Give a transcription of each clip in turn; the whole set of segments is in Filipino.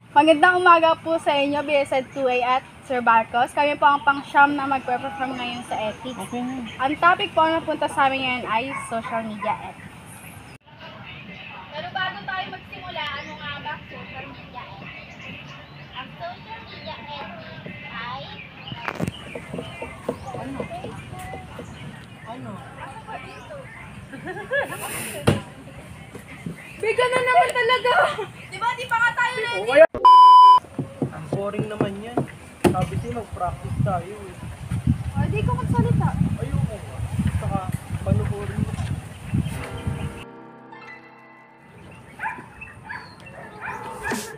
Magandang umaga po sa inyo, BSED 2A at Sir Barcos. Kami po ang pang-siyam na mag-perform ngayon sa ethics. Okay. Ang topic po na punta sa amin ngayon ay social media ethics. Pero bago tayo magsimula, ano nga ba social media ethics? Ang social media ethics ay... Ano? Bigyan na naman talaga! Diba, di pa nga tayo ready? Ang boring naman yan. Sabi siya mag-practice tayo eh. O, di ko magsalita. Ayoko nga. Saka panuborin mo.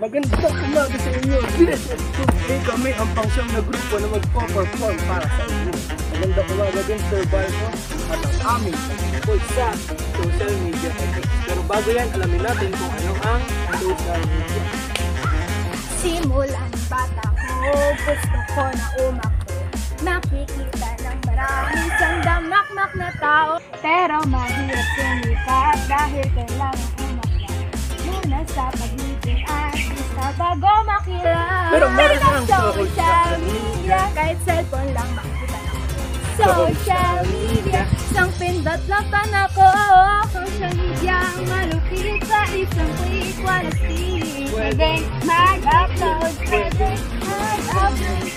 Magandang umaga sa inyo. BSS 2A kami ang pangsyam na grupo na magpo-perform para sa inyo. Magandang umaga din Sir Barcos at ang aming tungkol sa social media ethics. Pero bago yan, alamin natin kung ano ang social media. Simulang bata ko, gusto ko na umakbo. Nakikita ng maraming sandamak-mak na tao. Pero mahirap sumikat dahil kailangan umakbo. Muna sa pag-meeting at isa bago makilala. Pero meron ng ng social media, kahit cellphone lang makikita na. Social media, isang pindot lang ako. Social media, malupit sa isang click, wanna see. Pwedeng mag-upload, pwedeng mag-upload.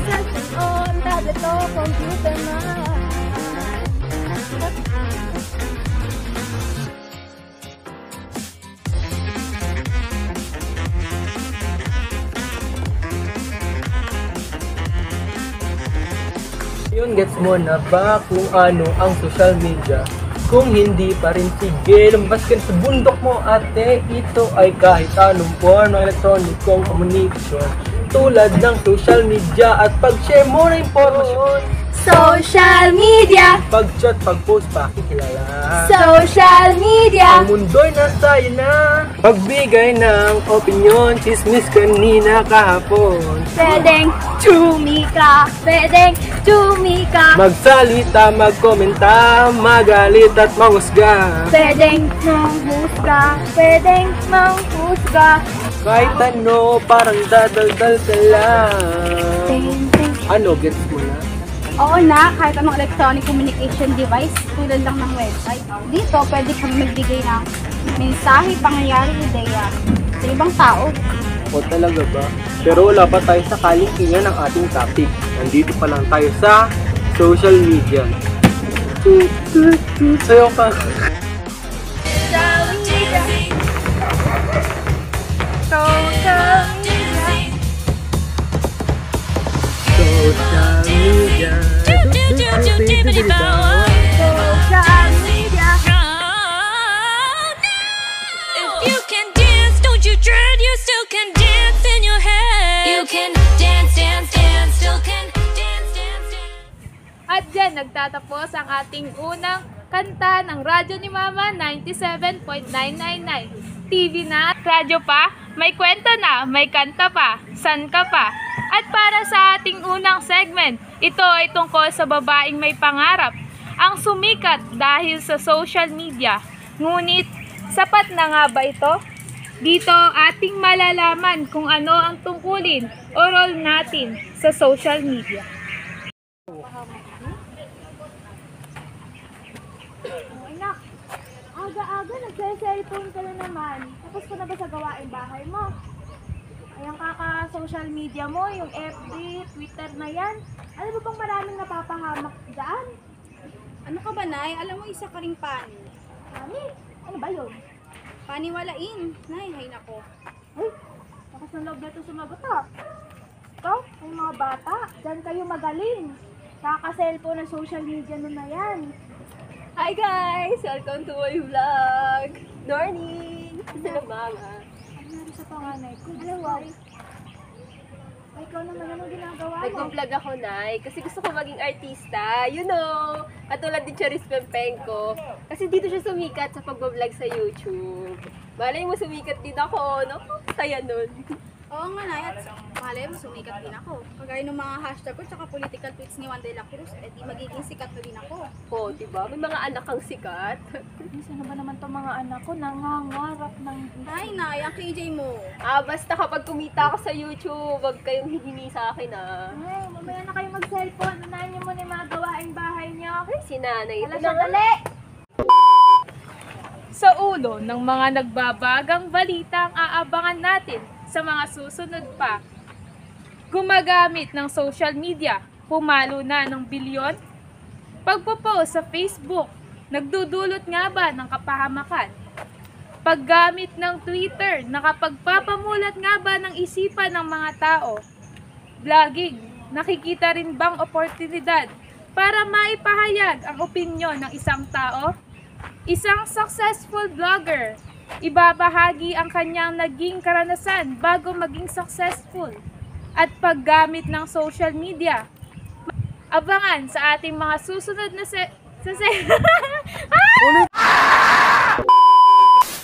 Cellphone on, tablet o computer na. Yun, gets mo na ba kung ano ang social media? Kung hindi pa rin, sige, lumabas ka sa bundok mo ate. Ito ay kahit anong form ng elektronikong komunikasyon tulad ng social media at pag-share mo ng impormasyon. Social media, Pag-chat, pag-post, pakikilala. social media. Ang mundo'y nasa'yo na. Pagbigay ng opinion, chismis kanina kahapon. Pwedeng chumika, pwedeng chumika. Magsalita, magkomenta, magalit at manghusga. Pwedeng manghusga, pwedeng manghusga. Kahit ano, parang dadaldal ka lang. Ting, ting. Ano, gets mo na? Oo na, kahit anong electronic communication device, tulad lang ng website. Dito, pwede kami magbigay ng mensahe, pangyayari, ideya sa ibang tao. O talaga ba? Pero wala pa tayo sa kalingkingan ng ating topic. Nandito pa lang tayo sa social media. Sayo ka. Social media. Social media. Social media. Social media. If you can dance, don't you dread, you still can dance in your head. You can dance, dance, dance, still can dance, dance, dance. At dyan nagtatapos ang ating unang kanta ng Radyo ni Mama 97.999. TV na at radyo pa, may kwento na, may kanta pa, san ka pa. At para sa ating unang segment, ito ay tungkol sa babaeng may pangarap, ang sumikat dahil sa social media. Ngunit, sapat na nga ba ito? Dito ating malalaman kung ano ang tungkulin o role natin sa social media. Anak, aga-aga nagse-cellphone ka na naman. Tapos ka na ba sa gawaing bahay mo? Ayan kaka-social media mo, yung FB, Twitter na yan. Alam mo bang maraming napapahamak dyan? Ano ka ba, Nay? Alam mo, isa ka ring pani. Mami, ano ba yun? Paniwalain. Nay, hay nako. Ay, lakas ng loob na ito sumagot ha. Ito, ang mga bata, dyan kayo magaling. Kaka-cellphone ng social media nun na yan. Hi guys! Welcome to my vlog! Morning! Sila mama. Ano nga rin sa panganay ko? Ano, wow. Ay, ikaw naman, anong ginagawa mo? Nag-vlog ako, Nay, kasi gusto ko maging artista. You know! Katulad ni Charis Pempenko. Kasi dito siya sumikat sa pag-vlog sa YouTube. Malay mo, sumikat din ako, no? Saya nun. Oo nga na, at malay mo, sumikat din ako. Kagaya ng mga hashtag ko, tsaka political tweets ni Juan de la Cruz, eh di magiging sikat na din ako. Oh, di ba? May mga anak kang sikat. Saan ba naman itong mga anak ko? Nangangarap ng... Ay, Nay, ang KJ mo. Basta kapag kumita ako sa YouTube, wag kayong hihingi sa akin, Ay, mamaya na kayo mag-cellphone. Unahin niyo muna yung mga gawaing bahay niyo. Ay, si nanay. Wala Ito siya, na nga. dali! Sa ulo ng mga nagbabagang balita ang aabangan natin sa mga susunod pa. Gumagamit ng social media, pumalo na ng bilyon. Pagpo-post sa Facebook, nagdudulot nga ba ng kapahamakan? Paggamit ng Twitter, nakapagpapamulat nga ba ng isipan ng mga tao? Vlogging, nakikita rin bang oportunidad para maipahayag ang opinyon ng isang tao? Isang successful vlogger, ibabahagi ang kanyang naging karanasan bago maging successful at paggamit ng social media. Abangan sa ating mga susunod na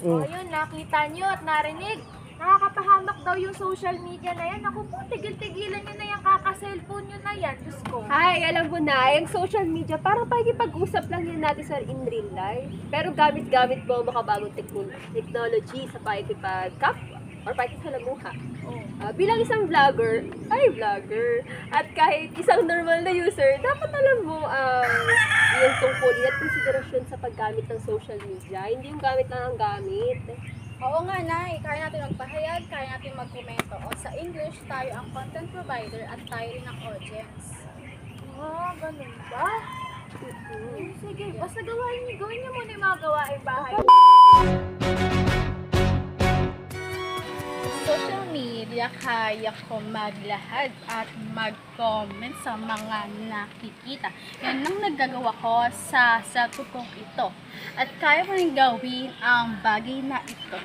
O yun, nakita nyo at narinig. Nakakapahamak daw yung social media na yan. Ako po, tigil-tigilan nyo na yan, kaka-cellphone nyo na yan. Diyos ko. Ay, alam mo na, yung social media, parang pakikipag-usap lang yan natin sa in real life. Pero gamit-gamit mo ang makabagong technology sa pakikipag-kapwa or pakikisalamuha. Bilang isang vlogger, at kahit isang normal na user, dapat alam mo yung tungkulin at konsiderasyon sa paggamit ng social media. Hindi yung gamit lang ang gamit. Oo nga, Nay. Kaya natin magpahayag, kaya natin magkomento. O sa English, tayo ang content provider at tayo rin ang audience. Ganun ba? Sige, basta gawin niyo muna yung mga gawaing bahay. Social media, kaya ko maglahad at mag-comment sa mga nakikita. Yan ang nagagawa ko sa satupong ito. At kaya ko rin gawin ang bagay na ito.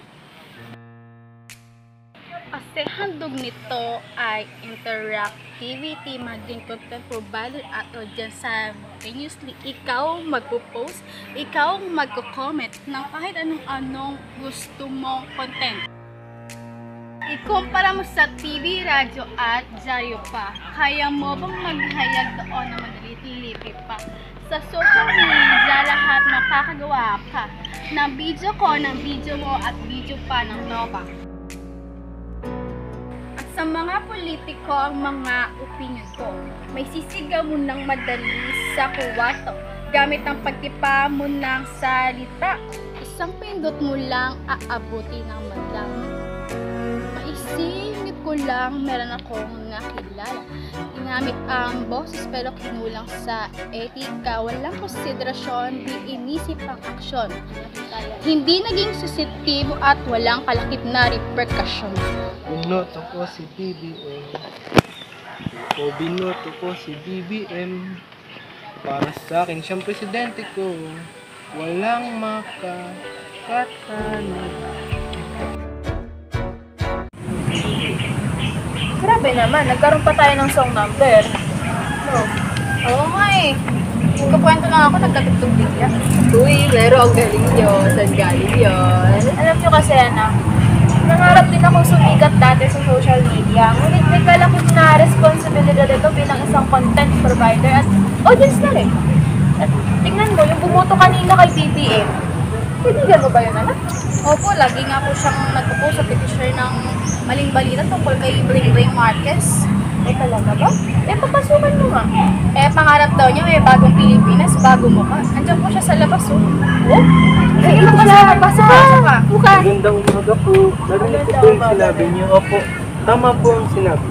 Kasi handog nito ay interactivity, maging content provider at audience simultaneously. Ikaw magpo-post, ikaw magko-comment ng kahit anong gusto mong content. Ikumpara mo sa TV, radyo at dyaryo pa. Kaya mo bang maghayag doon na madali-lipi pa? Sa social media, lahat makakagawa ka ng video ko, ng video mo at video pa ng Nova. At sa mga politiko, ang mga opinion ko, may sisigaw mo ng madali sa kuwato. Gamit ang pagtipa mo ng salita, isang pindot mo lang aabuti ng madami. Maisingit ko lang, meron akong nakilala. Ginamit ang boses pero kinulang sa etika. Walang konsiderasyon, di inisip ang aksyon. Hindi naging sensitibo at walang kalakip na repercussion. Binoto ko si BBM. Binoto ko si BBM. Para sa akin, siyang presidente ko. Walang makakatalo. Grabe naman, nagkaroon pa tayo ng song number. Oo nga eh. Kakwento lang ako, nagkatugtog bigla. Uy, pero ang galing yun. Saan galing yun? Alam nyo kasi nangarap din ako sumikat dati sa social media. Ngunit may kalakip na responsibilidad ito bilang isang content provider at audience na rin. At tingnan mo, yung bumoto kanina kay BBM. Kaibigan mo ba yun, anak? Opo, lagi nga po siyang nagpo-post sa petition ng maling balita tungkol kay Bling Marquez. Talaga ba? Papasukan mo nga. Pangarap daw niya may bagong Pilipinas, bago mukha. Andiyan po siya sa labas, oh. Sige, pasok ka. Magandang umaga po. Narinig ko po yung sinabi niyo. Opo, tama po ang sinabi.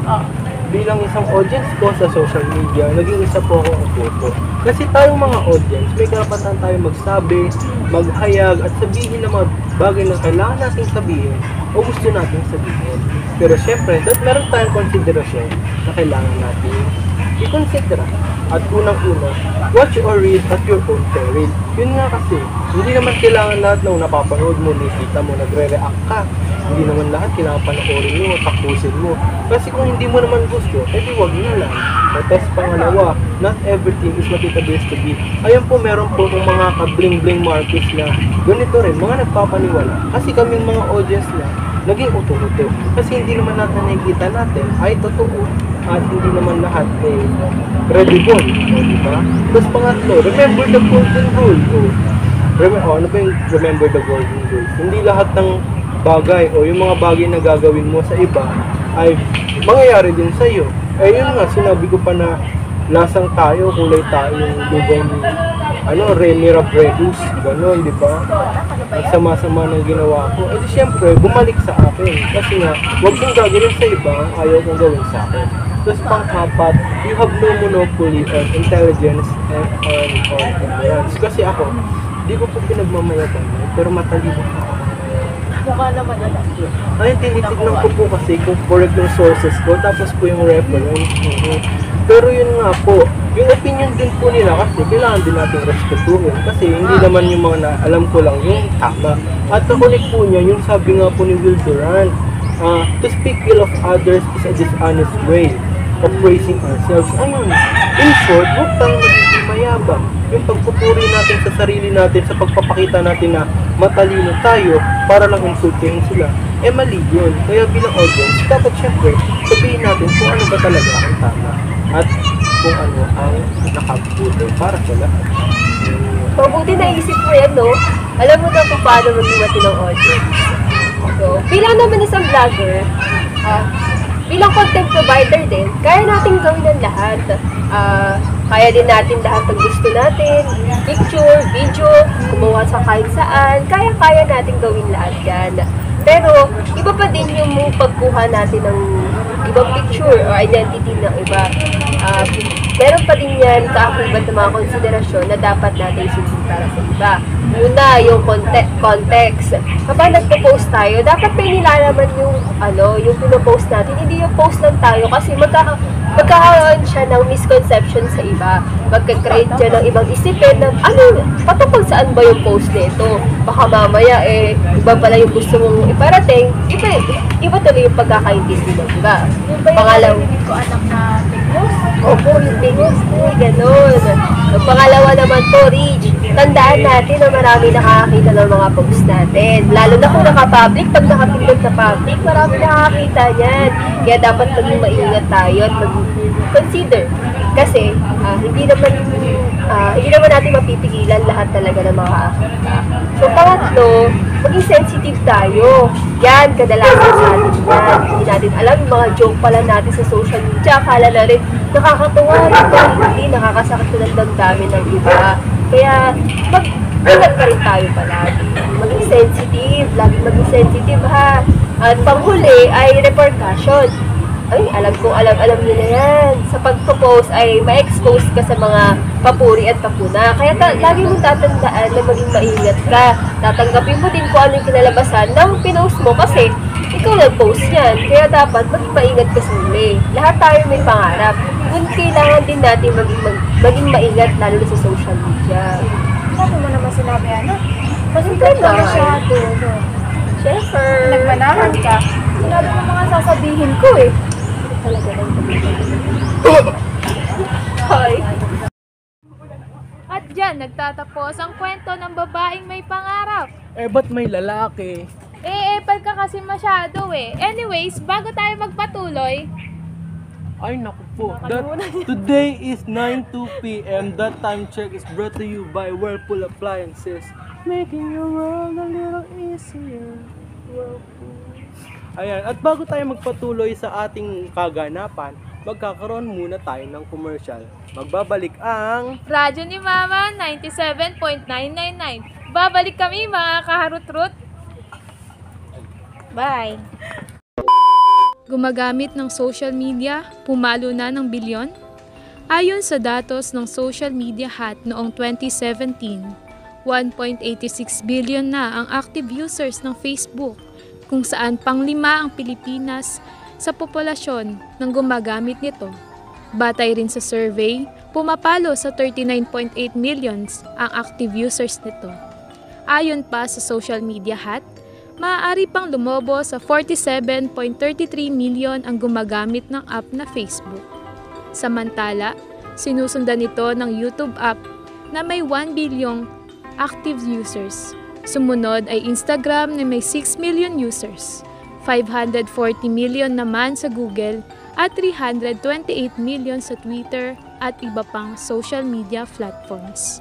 Bilang isang audience ko sa social media, naging isa po ako ang photo. Kasi tayong mga audience, may karapatan tayo magsabi, maghayag, at sabihin ng mga bagay na kailangan nating sabihin o gusto nating sabihin. Pero syempre, meron tayong konsiderasyon na kailangan natin i-considera. At unang-una, watch or read at your own peril. Yun nga kasi, hindi naman kailangan lahat na napapanood mo, nakita mo, nagre-react ka. Hindi naman lahat kailangan panoorin mo, tapusin mo. Kasi kung hindi mo naman gusto, edi wag na lang. Test pangalawa, not everything is what it appears to be. Ayun po, meron po kung mga ka-bling-bling Marquez na ganito rin, mga nagpapaniwala. Kasi kaming mga audience na, naging uto-uto. Kasi hindi naman natin nakikita natin ay totoo at hindi naman lahat ay credible. O, diba? Tapos pangatlo, remember the golden rule. Ano ba yung remember the golden rule? Hindi lahat ng bagay o yung mga bagay na gagawin mo sa iba ay mangyayari din sa iyo. Eh yun nga, sinabi ko pa na lasang tayo, kulay tayo yung lubang Remy Rabredus, gano'n, di ba? Ang sama-sama ng ginawa ko. Eh di syempre, bumalik sa akin. Kasi nga, huwag kong gagawin sa iba ang ayaw kong gawin sa akin. Tapos pang-apat, you have no monopoly on intelligence and on ignorance. Kasi ako, di ko po pinagmamayagan, pero matalino ako. Mukha naman na lang. Ay, tinitignan ko po kasi kung correct yung sources ko, tapos po yung reference. Pero yun nga po, yung opinion din po nila kasi kailangan din natin respetuhin kasi hindi naman yung mga alam ko lang yung tama. At nakunik po niya, yung sabi nga po ni Will Durant, to speak ill of others is a dishonest way of praising ourselves. Ayun, in short, huwag tayong magiging mayabang. Yung pagpupuri natin sa sarili natin, sa pagpapakita natin na matalino tayo para lang insultihin sila, eh mali yun. Kaya bilang audience, dapat syempre sabihin natin kung ano ba talaga ang tama at kung ano ang nakabuti para sa lahat. Mabuti naisip mo yan, no? Alam mo na kung paano maging matinong audience. So, bilang naman isang vlogger, bilang content provider din, kaya natin gawin ang lahat. Kaya din natin lahat ng gusto natin, picture, video, gumawa sa kahit saan, kaya natin gawin lahat yan. Pero, iba pa din yung pagkuha natin ng ibang picture or identity ng iba. Meron pa din yan kaakibat ng mga konsiderasyon na dapat natin isipin para sa iba. Una, yung context. Kapag nagpo-post tayo, dapat may nilalaman yung pinopost natin. Hindi yung post lang tayo kasi magkakaroon siya ng misconception sa iba. Magka-create siya ng ibang isipin ng patungkol saan ba yung post nito. Baka mamaya iba pala yung gusto mong iparating, iba tuloy yung pagkakaintindi ng iba. Pangalawa, Hindi ko anak na post. opo, yung tingos ko, gano'n. Ang pangalawa naman po, Rich, tandaan natin na marami nakakakita ng mga post natin. Lalo na kung naka-public, pag nakapindot na public, marami nakakakita niyan. Kaya dapat maging maingat tayo at mag-consider. Kasi, hindi naman natin mapipigilan lahat talaga ng mga akita. So, pangatlo, maging sensitive tayo. Yan, kadalasan sa atin yan. Hindi natin alam, yung mga joke pala natin sa social media. Akala na rin, nakakatuwa, hindi, nakakasakit na ng damdamin ng iba. Kaya, mag-ingat pa rin tayo palagi. Maging sensitive, lagi maging sensitive ha. At panghuli ay repercussion. Ay, alam nyo na yan. Sa pagpo-post ay ma-expose ka sa mga papuri at papuna. Kaya lagi mong tatandaan na maging maingat ka. Tatanggapin mo din kung ano yung kinalabasan ng pinost mo kasi ikaw nag-post yan. Kaya dapat maging maingat ka sa huli. Lahat tayo may pangarap. Kung kailangan din natin maging maingat lalo na sa social media. Sabi mo naman sinabi, Kasi Siyempre ka naman. masyado. Siyempre. Nagmanahan ka. Sinabi mo mga sasabihin ko Talaga lang. Hi. At dyan, nagtatapos ang kwento ng babaeng may pangarap. Eh, ba't may lalaki? Epal ka kasi masyado Anyways, bago tayo magpatuloy, Ay, naku po. Today is 9:02 p.m. That time check is brought to you by Whirlpool Appliances. Making your world a little easier. Whirlpool. Ayan, at bago tayo magpatuloy sa ating kaganapan, magkakaroon muna tayo ng commercial. Magbabalik ang Radyo ni Mama 97.999. Babalik kami mga kaharut-rut. Bye! Gumagamit ng social media, pumalo na ng bilyon? Ayon sa datos ng Social Media Hat noong 2017, 1.86 billion na ang active users ng Facebook, kung saan pang-5 ang Pilipinas sa populasyon ng gumagamit nito. Batay rin sa survey, pumapalo sa 39.8 millions ang active users nito. Ayon pa sa Social Media Hat, maaari pang lumobo sa 47.33 million ang gumagamit ng app na Facebook. Samantala, sinusundan ito ng YouTube app na may 1 bilyong active users. Sumunod ay Instagram na may 6 million users, 540 million naman sa Google at 328 million sa Twitter at iba pang social media platforms.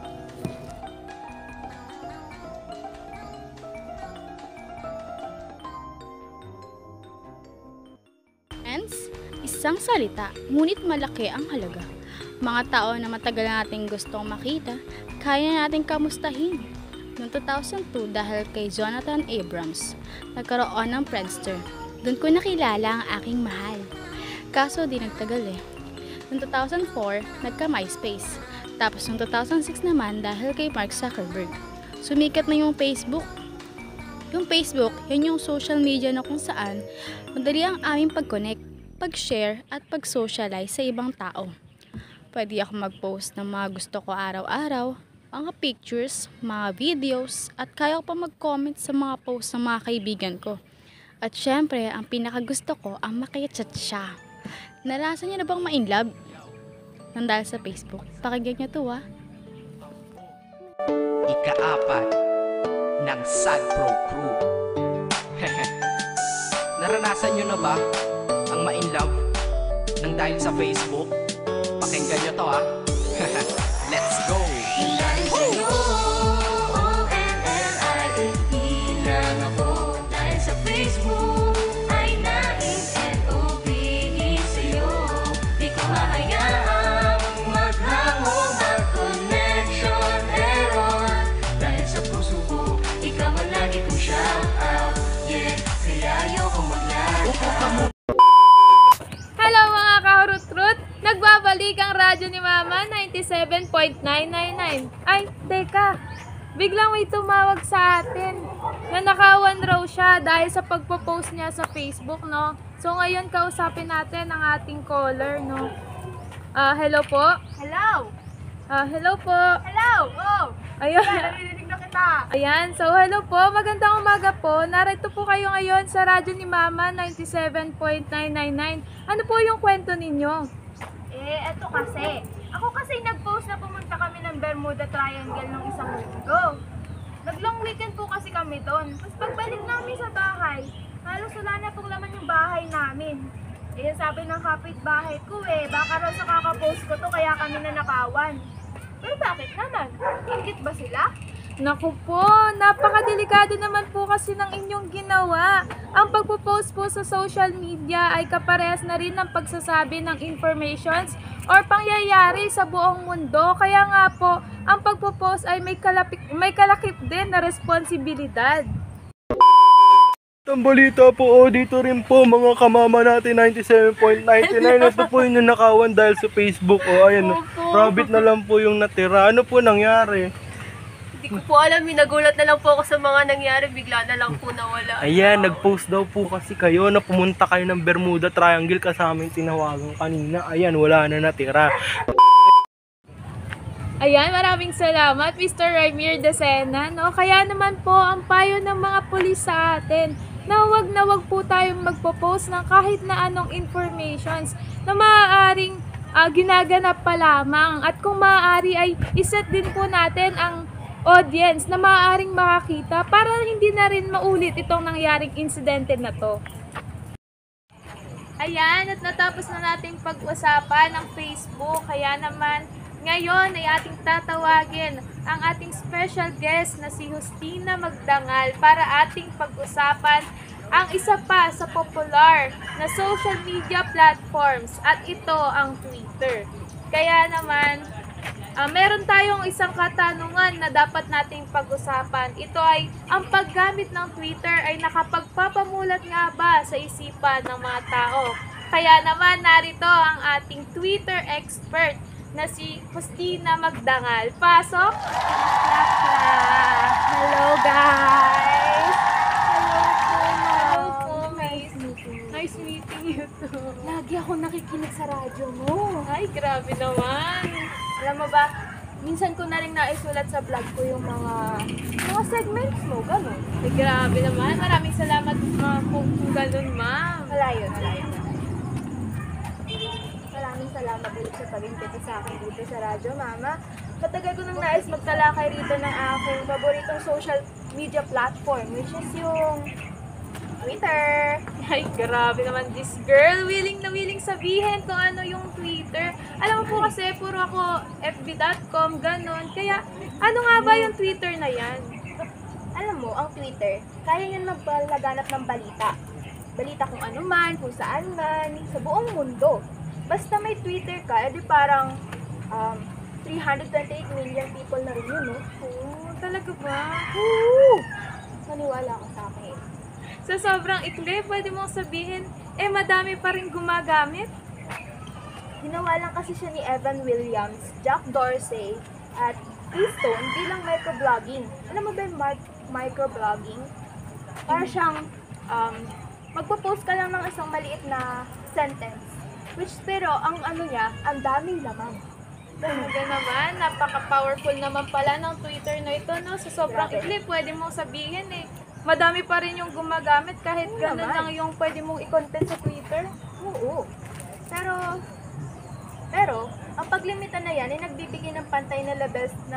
Friends, isang salita, ngunit malaki ang halaga. Mga tao na matagal nating gustong makita, kaya nating kamustahin. Noong 2002 dahil kay Jonathan Abrams, nagkaroon ng Friendster. Doon ko nakilala ang aking mahal. Kaso di nagtagal eh. Noong 2004, nagka-MySpace. Tapos noong 2006 naman dahil kay Mark Zuckerberg. Sumikat na yung Facebook. Yung Facebook, yun yung social media na kung saan madali ang aming pag-connect, pag-share at pag-socialize sa ibang tao. Pwede ako mag-post ng mga gusto ko araw-araw, mga pictures, mga videos, at kaya ko pa mag-comment sa mga posts ng mga kaibigan ko. At syempre, ang pinakagusto ko ang makichat siya. Naranasan niyo na bang ma-inlove? Nang dahil sa Facebook. Pakinggan niyo to Ika-4 ng Sad Pro Crew. Naranasan nyo na ba ang ma-inlove nang dahil sa Facebook? Pakinggan nyo to Let's go! Ilang ako dahil sa Facebook ay na-in-N-O-V-E sa'yo. Di ko mahayaang maghango, mag-connection error. Dahil sa puso ko, ikaw ang lagi kong shout out. Yeah, kaya ayoko mag-lag. Hello mga kahurut-rut! Nagbabalik ang radyo ni Mama 97.999. Ay, teka! Biglang may tumawag sa atin. Nanakawan raw siya dahil sa pagpo-post niya sa Facebook, no? So ngayon kausapin natin ang ating caller, no? Hello po? Hello! Hello po? Hello! Oh! Ayun. Narinig na kita! Ayan, so hello po, magandang umaga po. Narito po kayo ngayon sa radyo ni Mama 97.999. Ano po yung kwento ninyo? Eto kasi. Ako kasi nag-post na pumunta kami ng Bermuda Triangle nung isang linggo. Nag-long weekend po kasi kami doon. Tapos pagbalik namin sa bahay, halos wala na pong laman yung bahay namin. Sabi ng kapitbahay ko baka raw sa kakapost ko to kaya kami nanakawan. Pero bakit naman? Ingit ba sila? Naku po, napakadelikado naman po kasi ng inyong ginawa. Ang pagpo-post po sa social media ay kaparehas na rin ng pagsasabi ng informations or pangyayari sa buong mundo. Kaya nga po, ang pagpo-post ay may kalakip din na responsibilidad. Ang balita po, dito rin po mga kamama natin 97.99. Ito po yung nakawan dahil sa Facebook. Ayan, rabbit na lang po yung natira. Ano po nangyari? Hindi ko po alam, nagulat na lang po ako sa mga nangyari, bigla na lang po nawala. Ayan, nag-post daw po kasi kayo na pumunta kayo ng Bermuda Triangle kasama yung tinawagan kanina. Ayan, wala na natira. Ayan, maraming salamat Mr. Raimier Decena, no? Kaya naman po ang payo ng mga pulis sa atin na wag po tayong magpo-post ng kahit na anong informations na maaaring ginaganap pa lamang. At kung maaari ay iset din po natin ang audience na maaaring makakita para hindi na rin maulit itong nangyaring insidente na to. Ayan, at natapos na nating pag-usapan ng Facebook. Kaya naman, ngayon ay ating tatawagin ang ating special guest na si Justina Magdangal para ating pag-usapan ang isa pa sa popular na social media platforms at ito ang Twitter. Kaya naman, meron tayong isang katanungan na dapat nating pag-usapan. Ito ay, ang paggamit ng Twitter ay nakapagpapamulat nga ba sa isipan ng mga tao? Kaya naman, narito ang ating Twitter expert na si Justina Magdangal. Pasok! Hello guys! Hello po! Nice meeting you too. Lagi ako nakikinig sa radyo mo. Ay, grabe naman. Alam mo ba, minsan ko na rin naisulat sa vlog ko yung mga segments mo, gano'n. Ay, grabe naman. Maraming salamat kung gano'n, ma'am. Malayo. Maraming salamat ulit sa pag-invite sa akin dito sa radyo, Mama. Matagal ko nang nais magtalakay rito ng aking paboritong social media platform, which is yung Twitter. Ay, grabe naman this girl. Willing na willing sabihin kung ano yung Twitter. Alam mo po kasi, puro ako fb.com, ganon. Kaya, ano nga ba yung Twitter na yan? Alam mo, ang Twitter, kaya yan maglaganap ng balita. Balita kung ano man, kung saan man, sa buong mundo. Basta may Twitter ka, edi parang 328 million people na rin yun, no? Oh, talaga ba? Woo! Maniwala ka sa akin. Sa sobrang ikli, pwede mong sabihin, madami pa rin gumagamit. Ginawa lang kasi siya ni Evan Williams, Jack Dorsey, at Keystone bilang microblogging. Alam mo ba yung microblogging? Para siyang magpo-post ka lang ng isang maliit na sentence. Which pero ang ano niya, ang daming laman. Talaga naman, napaka-powerful naman pala ng Twitter na ito, no? Sa sobrang Grabe. ikli, pwede mong sabihin madami pa rin yung gumagamit kahit Oo gano'n naman. lang yung pwede mong i-content sa Twitter. Oo. Pero, ang paglimita na yan ay nagbibigay ng pantay na levels na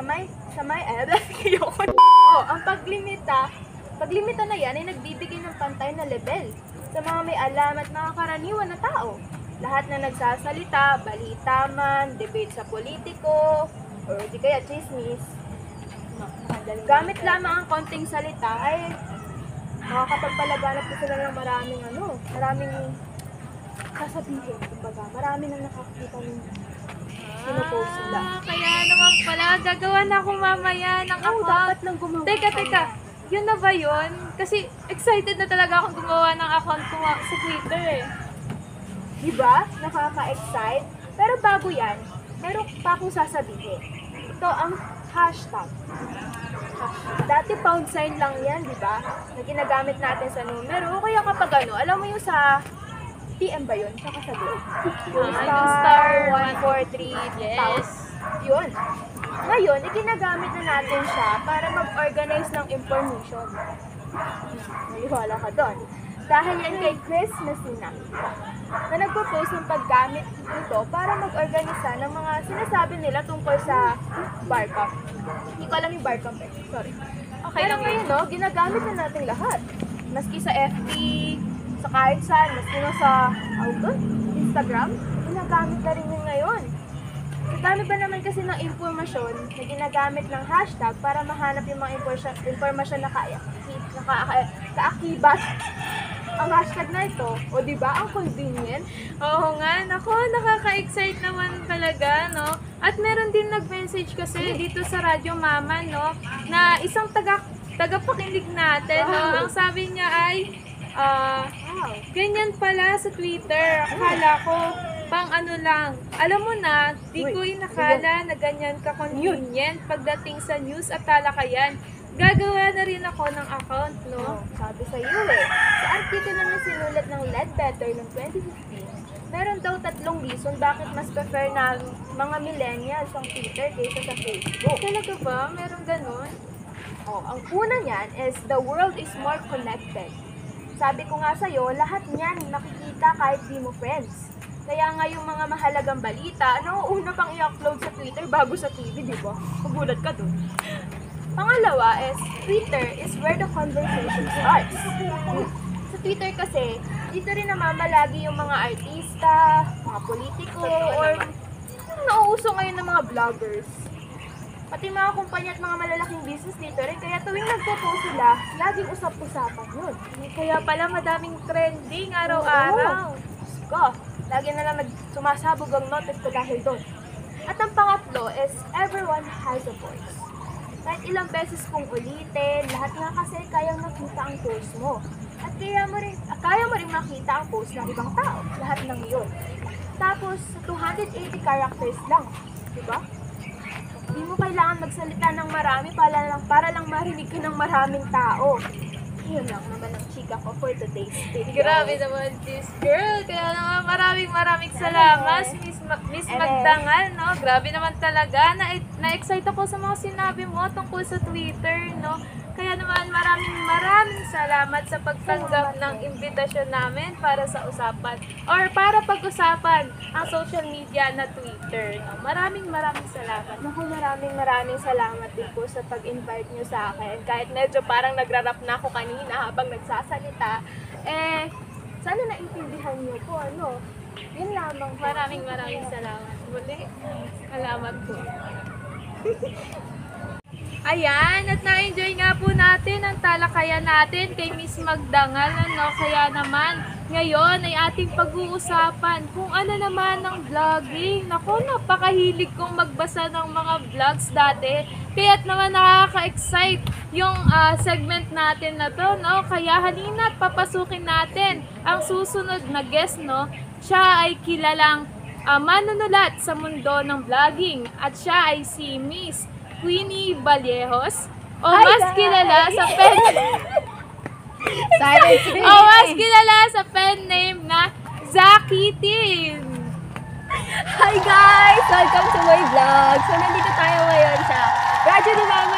ang paglimita na yan ay nagbibigay ng pantay na level sa mga may alam at mga karaniwan na tao. Lahat na nagsasalita, balita man, debate sa politiko, or di kaya chismis, gamit lamang ang konting salita ay makakapagpalaganap ko sila ng maraming sasabihin, kumbaga, marami nang nakakita ng pinupost sila. Kaya naman pala, gagawa na ako mamaya ng Oo, account. dapat lang gumawa. Teka, yun na ba yun? Kasi excited na talaga akong gumawa ng account ko sa Twitter Diba? Nakaka-excite. Pero bago yan, meron pa akong sasabihin. Ito ang hashtag. Dati pound sign lang yan, diba? Na ginagamit natin sa numero. Kaya kapag alam mo yung sa PM ba yun? Saka sa Globe. Yung yung star star 143 Yes. Yun. Ngayon, ginagamit na natin siya para mag-organize ng information. Naliwala ka doon. Dahil yan kay Chris Messina na nagpo-post ng paggamit nito para mag-organisa ng mga sinasabi nila tungkol sa Barcamp. Hindi ko alam yung Barcamp sorry. Okay Pero lang ngayon, ginagamit na natin lahat. Maski sa FB, sa kahit saan, maski na sa Instagram, ginagamit na rin yun ngayon. Ang dami ba naman kasi ng impormasyon na ginagamit ng hashtag para mahanap yung mga impormasyon na kaakibat ang hashtag na ito. O diba, ang convenient. Oo nga, nako, nakaka-excite naman talaga, no? At meron din nag-message kasi dito sa Radyo Mama, no? Na isang tagapakinig natin, no? Ang sabi niya ay, ganyan pala sa Twitter. Akala ko, pang ano lang. Alam mo na, di ko inakala na ganyan ka-convenient pagdating sa news at talakayan. Gagawa na rin ako ng account, no? Sabi sa iyo sa article na sinulat ng Ledbetter noong 2015, meron daw 3 reason bakit mas prefer ng mga millennials ang Twitter kaysa sa Facebook. Talaga ba? Meron ganun? Ang una niyan is the world is more connected. Sabi ko nga sa'yo, lahat niyan nakikita kahit di mo friends. Kaya nga yung mga mahalagang balita, una pang i-upload sa Twitter bago sa TV, di ba? Magulat ka dun. Pangalawa is, Twitter is where the conversation starts. Sa Twitter kasi, dito rin namamalagi yung mga artista, mga politiko, or nauuso ngayon ng mga vloggers. Pati mga kumpanya at mga malalaking business dito rin, kaya tuwing nagpo-post sila, laging usap-usapan yun. Kaya pala madaming trending araw-araw. Ko, lagi na lang sumasabog ang notice ko dahil doon. At ang pangatlo is, everyone has a voice. Kahit ilang beses kong ulitin, lahat nga kasi kayang makita ang post mo. At kaya mo rin makita ang post ng ibang tao. Lahat ng yun. Tapos, 280 characters lang. Diba? Hindi mo kailangan magsalita ng marami para lang marinig ka ng maraming tao. Yun lang naman ang chika ko for today's video. Grabe naman this girl. Kaya naman maraming salamat, Miss Magdangal, no? Grabe naman talaga. Na-excite ako sa mga sinabi mo tungkol sa Twitter, no? Kaya naman maraming salamat sa pagtanggap ng imbitasyon namin para sa usapan or para pag-usapan ang social media na Twitter, no? Maraming salamat. Naku, maraming salamat din po sa pag-invite nyo sa akin. Kahit medyo parang nagrarap na ako kanina habang nagsasalita, Sana naintindihan niyo po, ano? Yun lamang. Maraming salamat. Muli, salamat po. Ayan, at na-enjoy nga po natin ang talakayan natin kay Miss Magdangal, ano? Kaya naman, ngayon ay ating pag-uusapan kung ano naman ang vlogging. Naku, napakahilig kong magbasa ng mga vlogs dati. Kaya't naman nakaka-excite yung segment natin na to, no? Kaya halina at papasukin natin ang susunod na guest, no? Siya ay kilalang manunulat sa mundo ng vlogging at siya ay si Miss Queenie Vallejos o mas kilala sa pen mas kilala sa pen name na Zaki Tin. Hi guys! Welcome to my vlog! So, nandito tayo ngayon sa Radyo ni Mama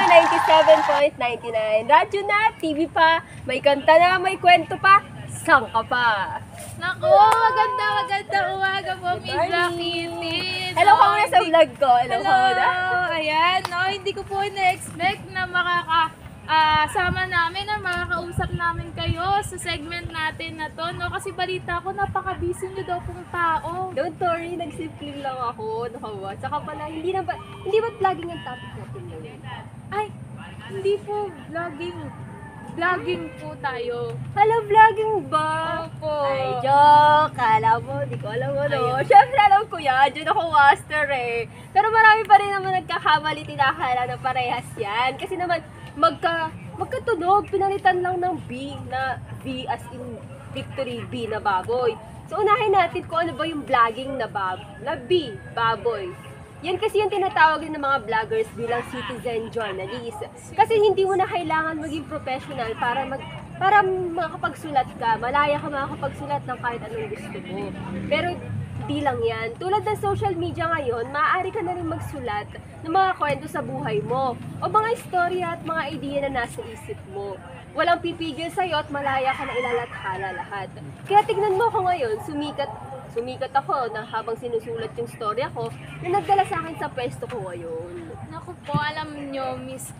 97.99. Radyo na, TV pa, may kanta na, may kwento pa, sang ka pa. Naku, maganda umaga po, Miss Zaki Tin. Hello ka muna sa vlog ko. Hello. Ayan, no, hindi ko po na-expect na sama namin na makakausap namin kayo sa segment natin na to, no? Kasi balita ko, napaka-busy nyo daw pong tao. Don't worry, nag-sipling lang ako. Nakawa. Saka pala, hindi ba vlogging ang topic natin ngayon? Ay, hindi po vlogging. Vlogging po tayo. Hala, vlogging ba? Opo. Ay, joke. Kala mo, di ko alam ano. Siyempre, alam ko yan. Diyan ako master eh. Pero marami pa rin naman nagkakamali, tinakala na parehas yan. Kasi naman, magkatunog. Pinalitan lang ng B na V as in victory, B na baboy. So, unahin natin kung ano ba yung vlogging na B, baboy. Yan kasi yung tinatawag din ng mga vloggers bilang citizen journalist. Kasi hindi mo na kailangan maging professional para makakapagsulat ka. Malaya ka makakapagsulat ng kahit anong gusto mo. Pero di lang yan. Tulad ng social media ngayon, maaari ka na rin magsulat ng mga kwento sa buhay mo o mga istorya at mga idea na nasa isip mo. Walang pipigil sa'yo at malaya ka na ilalathala lahat. Kaya tignan mo ko ngayon, sumikat ako na habang sinusulat yung storya ko na nagdala sa akin sa pwesto ko ngayon. Naku po, alam nyo, Miss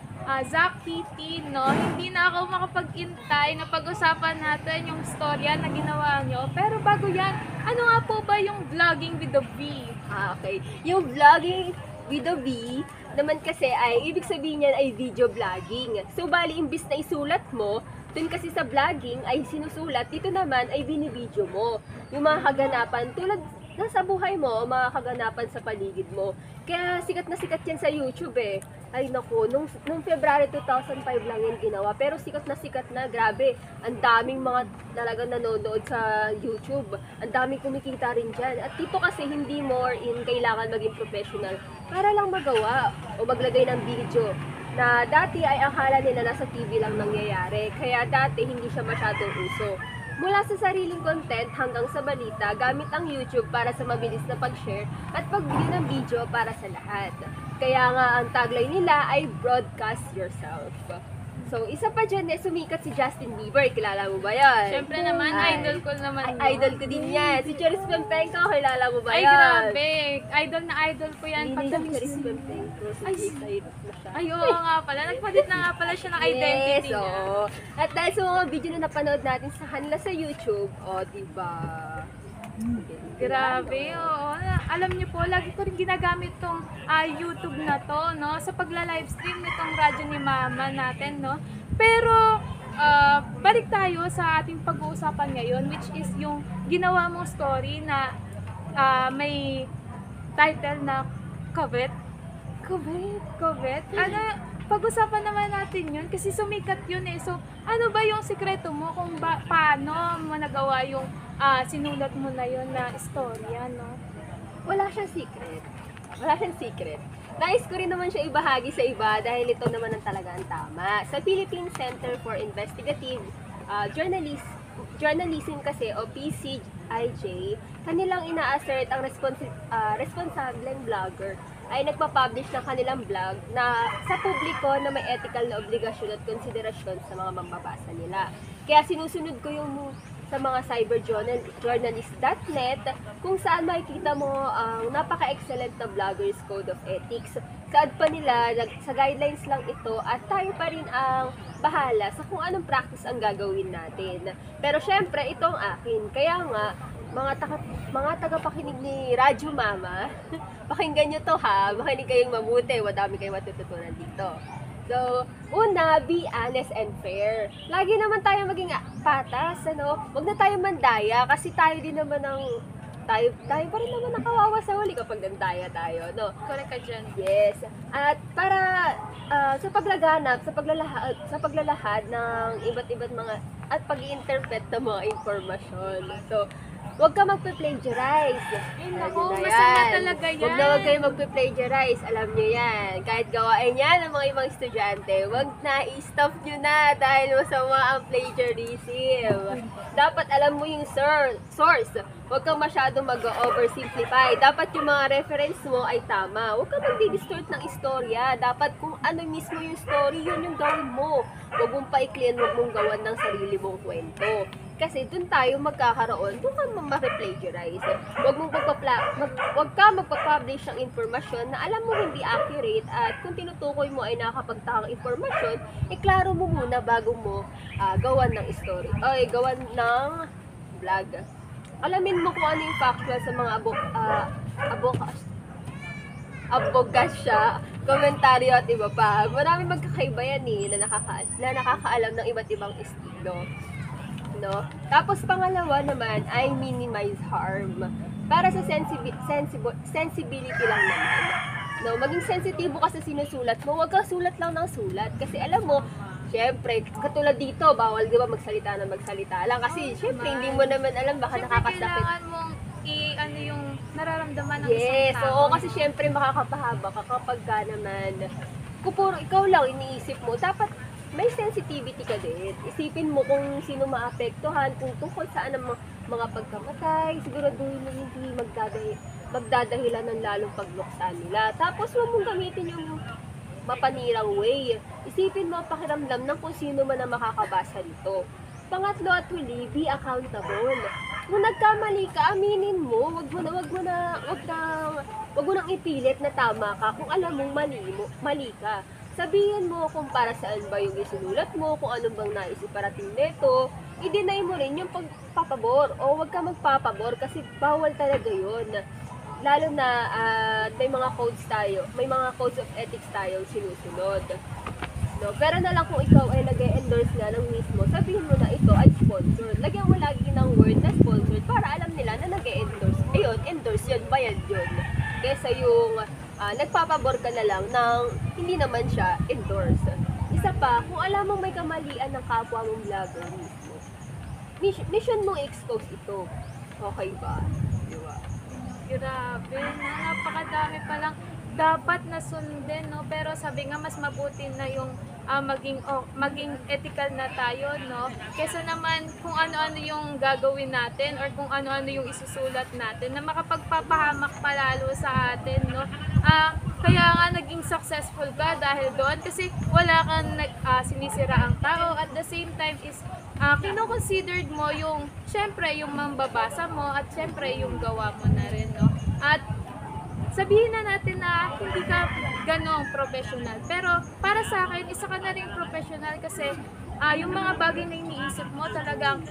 Zaki Tin, no? Hindi na ako makapag-intay na pag-usapan natin yung storya na ginawa nyo. Pero bago yan, ano nga po ba yung vlogging with the V? Okay. Yung vlogging with the V naman kasi ay, ibig sabihin niyan ay video vlogging. So, bali, imbis na isulat mo, dun kasi sa vlogging ay sinusulat, dito naman ay binibideo mo. Yung mga kaganapan tulad nasa buhay mo o mga kaganapan sa paligid mo. Kaya sikat na sikat yan sa YouTube eh. Ay naku, nung February 2005 lang yan ginawa. Pero sikat na, grabe. Ang daming mga talagang nanonood sa YouTube. Ang daming kumikita rin dyan. At dito kasi hindi more in kailangan maging professional para lang magawa o maglagay ng video. Na dati ay akala nila nasa TV lang nangyayari. Kaya dati hindi siya masyadong uso. Mula sa sariling content hanggang sa balita, gamit ang YouTube para sa mabilis na pag-share at pag-view ng video para sa lahat. Kaya nga ang tagline nila ay broadcast yourself. So, isa pa dyan sumikat si Justin Bieber. Kilala mo ba yan? Siyempre naman, idol ko naman. Idol ko din yan. Si Charis Pempenko, kilala mo ba yan? Ay, grabe. Idol na idol ko yan. Hindi na Charis Pempenko. Ay, oo nga pala. Nagpadit na nga pala siya ng identity niya. Oo. At dahil sa mga video na napanood natin sa kanila sa YouTube, diba? Grabe, oo. Alam niyo po, lagi ko rin ginagamit tong YouTube na to, no? Sa pagla-livestream nitong Radyo ni Mama natin, no? Pero, balik tayo sa ating pag-uusapan ngayon, which is yung ginawa mong story na may title na Covet. Ano, pag-usapan naman natin yun kasi sumikat yun eh. So, ano ba yung sikreto mo kung paano mo nagawa yung sinulat mo na yun na istorya, no? Wala siyang secret. Nais ko rin naman siya ibahagi sa iba dahil ito naman ang talagang tama. Sa Philippine Center for Investigative Journalism kasi o PCIJ, kanilang ina-assert ang responsableng vlogger ay nagpa-publish ng kanilang blog na sa publiko na may ethical na obligasyon at konsiderasyon sa mga mambabasa nila. Kaya sinusunod ko yung sa mga cyberjournalist.net kung saan makikita mo ang napaka-excellent na Vloggers Code of Ethics. Saad pa nila, sa guidelines lang ito at tayo pa rin ang bahala sa kung anong practice ang gagawin natin. Pero syempre, ito ang akin. Kaya nga, mga tagapakinig ni Radyo Mama, pakinggan nyo to ha, makinig kayong mabuti, madami kayong matututunan dito. So, una, be honest and fair. Lagi naman tayo maging patas, ano? Huwag na tayo mandaya kasi tayo din naman tayo pa rin naman nakawawa sa huli kapag nandaya tayo, no? Correct ka dyan. Yes. At para sa paglaganap, sa paglalahad ng iba't ibang mga at pag-i-interpret ng mga informasyon. So, huwag ka magpe-plagiarize. Naku, masama talaga yan. Huwag kayo magpe-plagiarize. Alam nyo yan. Kahit gawain yan ng mga ibang estudyante, huwag na, i-stop nyo na dahil masama ang plagiarism. Dapat alam mo yung source. Huwag kang masyadong mag-oversimplify. Dapat yung mga reference mo ay tama. Huwag kang mag-distort ng istorya. Dapat kung ano mismo yung story, yun yung gawin mo. Huwag mong paiklian, huwag mong gawan ng sarili mong kwento. Kasi dun tayo magkakaroon, dun ka ma-plagiarize. Huwag ka magpa-publish ng informasyon na alam mo hindi accurate at kung tinutukoy mo ay nakakapagtakang informasyon, klaro mo muna bago mo gawan ng story. Gawan ng vlog. Alamin mo kung ano yung factual sa mga abogasya, komentaryo at iba pa. Marami magkakaiba yan na nakakaalam ng iba't ibang estilo. No? Tapos pangalawa naman ay minimize harm. Para sa sensibility lang naman. No, maging sensitibo ka sa sinusulat mo, huwag kang sulat lang ng sulat. Kasi alam mo, syempre, katulad dito, bawal di ba magsalita lang. Kasi syempre, hindi mo naman alam, baka nakakasakit. Kailangan mong ano yung nararamdaman ng yes, isang tao. oo, kasi syempre makakapahaba ka kapag ka naman, kung puro ikaw lang iniisip mo, dapat may sensitivity ka din. Isipin mo kung sino maapektuhan, kung tungkol saan ang mga pagkamatay, siguraduhin mo hindi magdadahilan ng lalong pagluksa nila. Tapos huwag mong gamitin yung mapanirang way. Isipin mo ang pakiramdam ng kung sino man ang makakabasa nito. Pangatlo at huli, be accountable. Kung nagkamali ka, aminin mo. Wag mo nang ipilit na tama ka kung alam mong mali ka. Sabihin mo kung para saan ba yung isinulat mo, kung anong bang nais iparating nito. I-deny mo rin yung pagpapabor o huwag ka magpapabor kasi bawal talaga yun. Lalo na may mga codes of ethics tayo sinusunod. No? Pero na lang kung ikaw ay nag-endorse nga ng mismo, sabihin mo na ito ay sponsored. Lagyan mo lagi ng word na sponsored para alam nila na nag-endorse. Ayun, endorse yun, bayad yun. Kesa yung nagpapabor ka na lang ng hindi naman siya endorse. Isa pa, kung alam mo may kamalian ng kapwa mong vlogger mismo, mission mo i-expose ito. Okay ba? Diba? Grabe, napakadami palang dapat na sundin, no? Pero sabi nga, mas mabuti na yung maging ethical na tayo, no? Kesa naman kung ano-ano yung gagawin natin or kung ano-ano yung isusulat natin na makapagpapahamak palalo sa atin, no? Kaya nga naging successful ka dahil doon kasi wala kang sinisira ang tao. At the same time is kino-considered mo yung, syempre, yung mambabasa mo at syempre yung gawa mo na rin, no? At sabihin na natin na hindi ka ganong professional. Pero para sa akin, isa ka na rin professional kasi yung mga bagay na iniisip mo talagang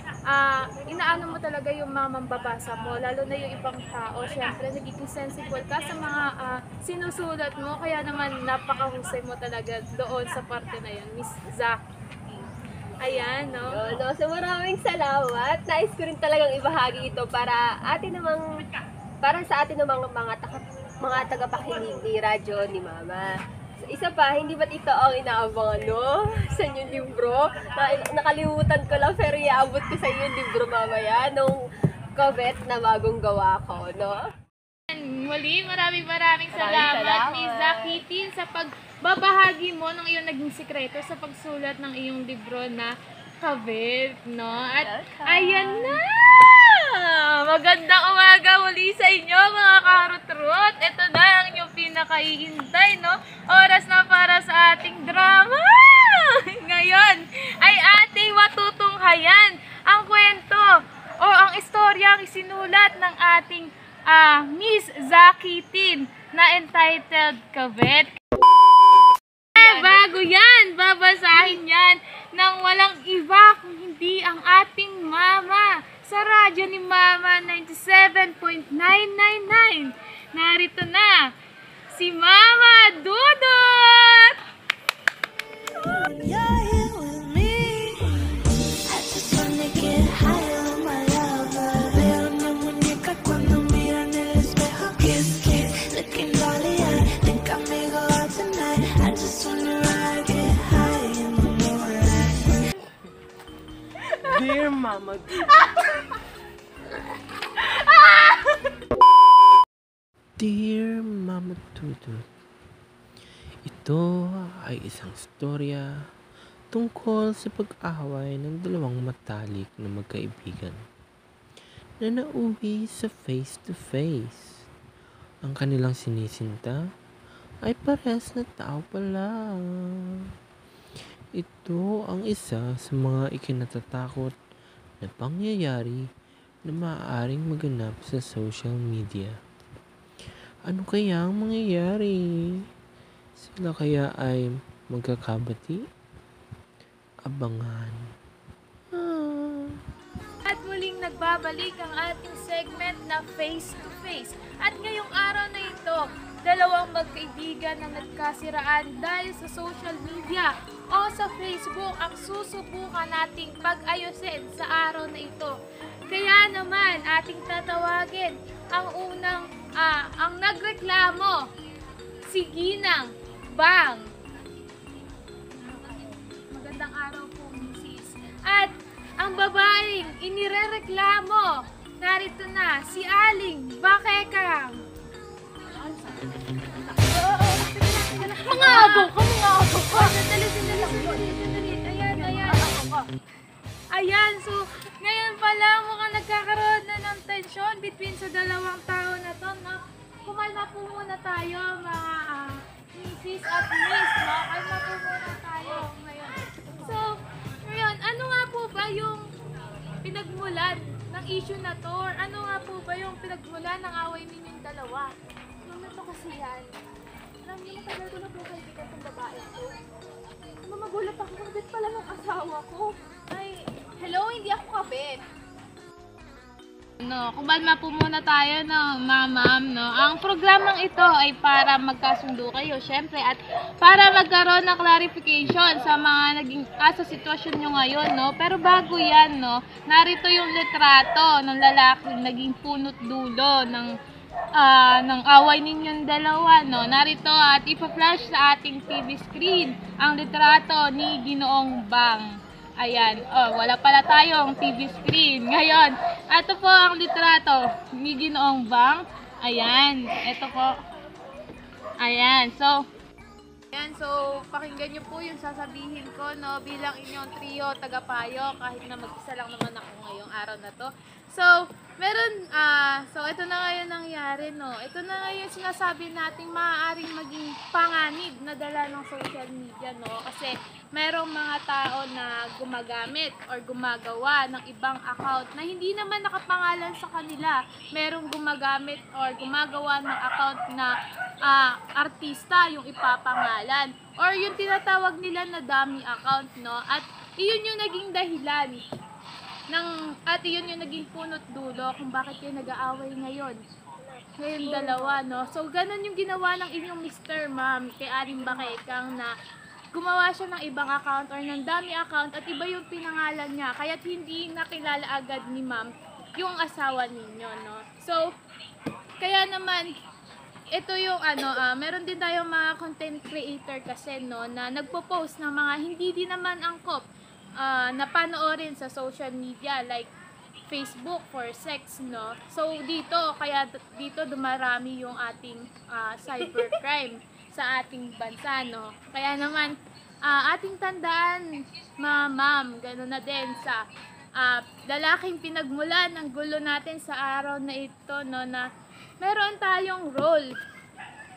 inaano mo talaga yung mga mambabasa mo, lalo na yung ibang tao. Syempre, nagiging sensible ka sa mga sinusulat mo, kaya naman napakahusay mo talaga doon sa parte na yun, Miss Zach. Ayan, no? So maraming salamat. Nais ko rin talagang ibahagi ito para sa atin ng mga tagapakinig ni Radyo ni Mama. So, isa pa, hindi ba't ito ang inaabangan, no? Sa inyong libro? Nakalimutan ko lang, pero iaabot ko sa inyong libro mamaya nung covet na bagong gawa ko, no? Muli, maraming salamat, Miss Zakitin, sa pagbabahagi mo ng iyong naging sikreto sa pagsulat ng iyong libro na Covet, no? At ayan na! Magandang umaga muli sa inyo, mga karot-rot. Ito na ang inyong pinakaihintay, no? Oras na para sa ating drama! Ngayon ay ating matutunghayan ang kwento isinulat ng ating Miss Zaki Tin na entitled Kabet. Bago yan, babasahin yan ng walang iba kung hindi ang ating mama sa radyo ni Mama 97.999. Narito na si Mama Dudut! You're here with me. I just wanna get high on my lover. Veo una muñeca cuando mira en el espejo. Kiss, kiss, looking dolly eye. Think amigo out tonight. I just wanna ride, get high in the moonlight. Dear Mama Dear Mama Dudut, ito ay isang storya tungkol sa pag-away ng dalawang matalik na magkaibigan na nauwi sa face-to-face. Ang kanilang sinisinta ay parehas na tao pala. Ito ang isa sa mga ikinatatakot na pangyayari na maaaring maganap sa social media. Ano kaya ang mangyayari? Sila kaya ay magkakabati? Abangan. At muling nagbabalik ang ating segment na Face to Face. At ngayong araw na ito, dalawang magkaibigan na nagkasiraan dahil sa social media o sa Facebook ang susubukan nating pag-ayusin sa araw na ito. Kaya naman, ating tatawagin ang ang nagreklamo, si Ginang Bang. Magandang araw po, Mrs. At ang babaeng inirereklamo, narito na, si Aling Bakekang. Mga agaw ka! Sandali. Ayan, so, ngayon pala mukhang nagkakaroon na ng tensyon between sa dalawang tao na to, no? Kumalma po muna tayo, mga Mrs. at Miss, no? Kumalma po muna tayo ngayon. So, ngayon, ano nga po ba yung pinagmulan ng issue na to? Or ano nga po ba yung pinagmulan ng away ninyong dalawa? Ano to kasi yan? Alam niyo, matagal ko na po kaibigan ng babae ko. Mamagulat ako, kabit pala ng asawa ko. Ay, hello, hindi ako kabit. No, kumalma po muna tayo, no, ma'am, no. Ang programang ito ay para magkasundo kayo, syempre, at para magkaroon ng clarification sa mga naging sa sitwasyon nyo ngayon, no. Pero bago yan, no, narito yung litrato ng lalaking naging punot dulo ng away ninyong dalawa, no. Narito at ipa-flash sa ating TV screen ang litrato ni Ginoong Bang. Ayan, wala pala tayong TV screen. Ngayon, ito po ang litrato ni Ginoong Bang. Ayan, ito po. Ayan, so pakinggan nyo po yung sasabihin ko, no, bilang inyong trio, tagapayo, kahit na mag-isa lang naman ako ngayong araw na to. So, ito na ngayon nangyari, no. Ito na ngayon sinasabi natin maaaring maging panganib na dala ng social media, no. Kasi merong mga tao na gumagamit or gumagawa ng ibang account na hindi naman nakapangalan sa kanila. Merong gumagamit or gumagawa ng account na artista yung ipapangalan. Or yung tinatawag nila na dummy account, no. At iyon yung naging dahilan at yun yung naging punot dulo kung bakit kayo nag-aaway ngayon dalawa, no. So, ganun yung ginawa ng inyong Mr. Ma'am kay Aling Bakekang na gumawa siya ng ibang account or ng dummy account at iba yung pinangalan niya. Kaya't hindi nakilala agad ni Ma'am yung asawa ninyo, no. So, kaya naman, ito yung meron din tayong mga content creator kasi, no, na nagpo-post ng mga hindi din naman angkop na panoorin sa social media like Facebook for sex, no. So dito dumarami yung ating cybercrime sa ating bansa, no. Kaya naman ating tandaan, ma'am, gano'n na din sa lalaking pinagmulan ng gulo natin sa araw na ito, no, na meron tayong role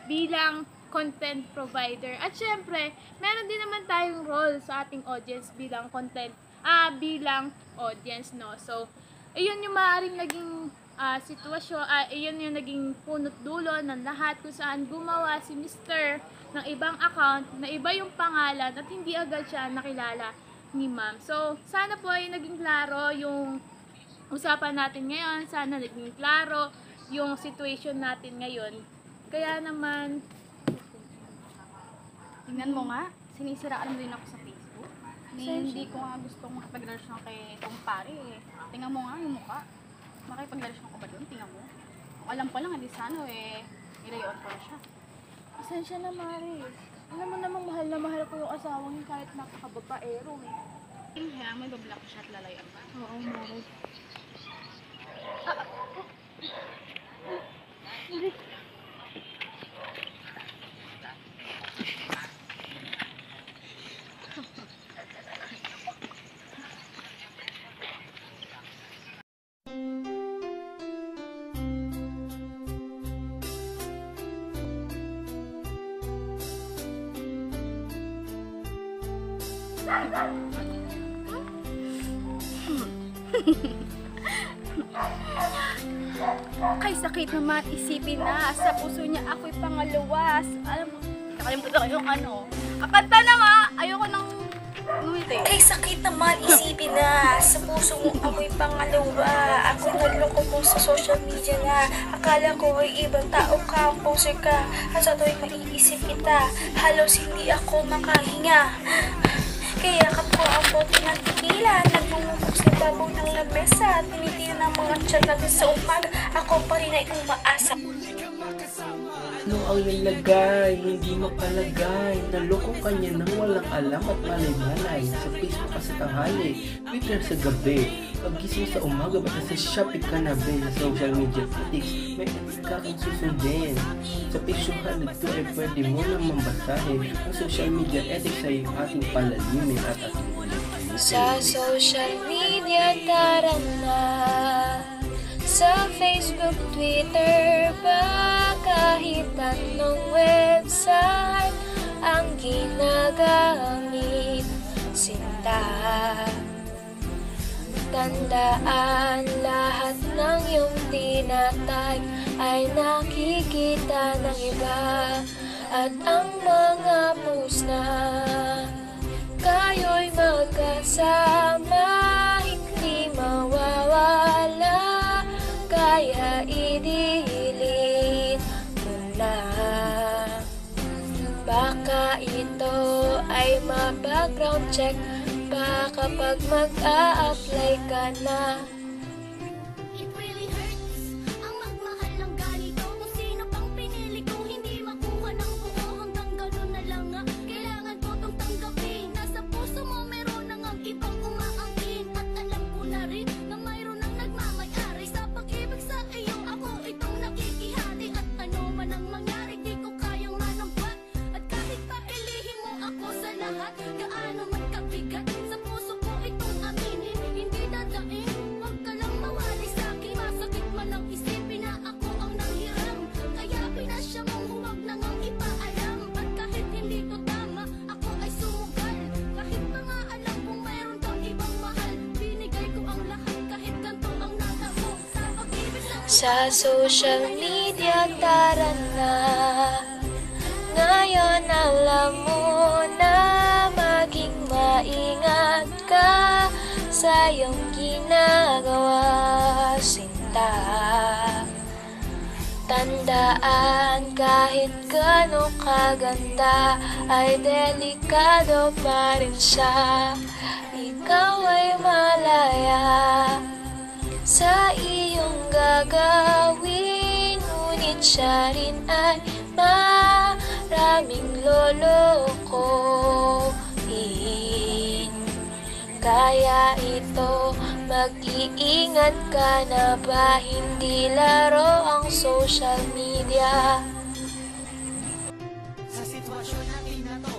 bilang content provider. At syempre, meron din naman tayong role sa ating audience bilang bilang audience, no. So, Iyon yung maaaring naging sitwasyon, iyon yung naging punot dulo ng lahat kung saan gumawa si Mr. ng ibang account na iba yung pangalan at hindi agad siya nakilala ni ma'am. So, sana po ay naging klaro yung usapan natin ngayon. Sana naging klaro yung situation natin ngayon. Kaya naman, Tingnan mo nga, sinisiraan mo din ako sa Facebook. Hindi ko nga gustong makipag-relasyon kay kumpare eh. Tingnan mo nga yung mukha. Makipag-relasyon ko ba doon? Tingnan mo. Kung alam ko lang, hindi sana ilayon ko na siya. Pasensya na, Mari. Alam mo namang mahal na mahal ko yung asawa niya kahit nakakababaero eh. Kaya mo, ibablock ko siya at lalayan pa. Oo, Mari. Kay sakit naman, isipin na. Sa puso niya ako'y pangalawas. Alam mo, nakalimutan ko yung kakanta na nga. Ayoko nang ngumiti. Kay sakit naman isipin na, sa puso mo ako'y pangalawa. Ako naloko mo sa social media na, akala ko ay ibang tao ka, poser ka. At sa tuwing maiisip kita, halos hindi ako makahinga. Kaya kapwa ang bote ng tequila, nagbumubog sa babaw ng lamesa, tinitira ng mga chat natin sa umaga, ako pa rin ay umaasa. Ano ang nilagay, hindi mapalagay. Naloko ka niya nang walang alam at malay-malay. Sa Facebook ka sa tanghali, Twitter sa gabi. Paggising sa umaga, basta sa Shopee ka na be. Sa social media critics, may ka kang susundin. Sa pisuhan nito ay pwede mo nang mambasahin. Ang social media ethics ay ating palalimin at ating ulit. Sa social media, tara na. Sa Facebook, Twitter, ba kahit anong website ang ginagamit, sinta. Tandaan, lahat ng iyong tinatag ay nakikita ng iba. At ang mga post na kayo'y magkasama, hindi mawawala. Kaya i-delete mo na. Baka ito ay ma-background check pa kapag mag-a-apply ka na. It really hurts ang magmahal ng ganito. Kung sino pang pinili ko, hindi makuha ng buo. Hanggang gano'n na lang nga, kailangan ko tong tanggapin. Nasa puso mo meron nang ang ibang umaangkin. At alam ko na rin na mayroon nang nagmamayari sa pag-ibig sa iyo. Ako itong nakikihati. At ano man ang mangyari, di ko kayang manambat. At kahit pa ilihim mo ako sa lahat, gaano man kabigat, sa puso ko itong aminin, hindi dadaing. Huwag ka lang mawali sa'kin, masakit man ang isipin na ako ang nanghiram. Kaya pinasya mong huwag nang ang ipaalam. At kahit hindi to tama, ako ay sumugal. Kahit na nga alam kong mayroon kang ibang mahal, binigay ko ang lahat kahit ganito ang natamo. Sa pag-ibig na Sa social media, tara na. Ngayon alam mo na maging maingat ka sa iyong ginagawa, sinta. Tandaan, kahit gano'ng kaganda ay delikado pa rin siya. Ikaw ay malaya sa iyong gagawin, ngunit siya rin ay maraming lolokohin. Kaya ito, mag-iingat ka na ba, hindi laro ang social media. Sa sitwasyon natin na to,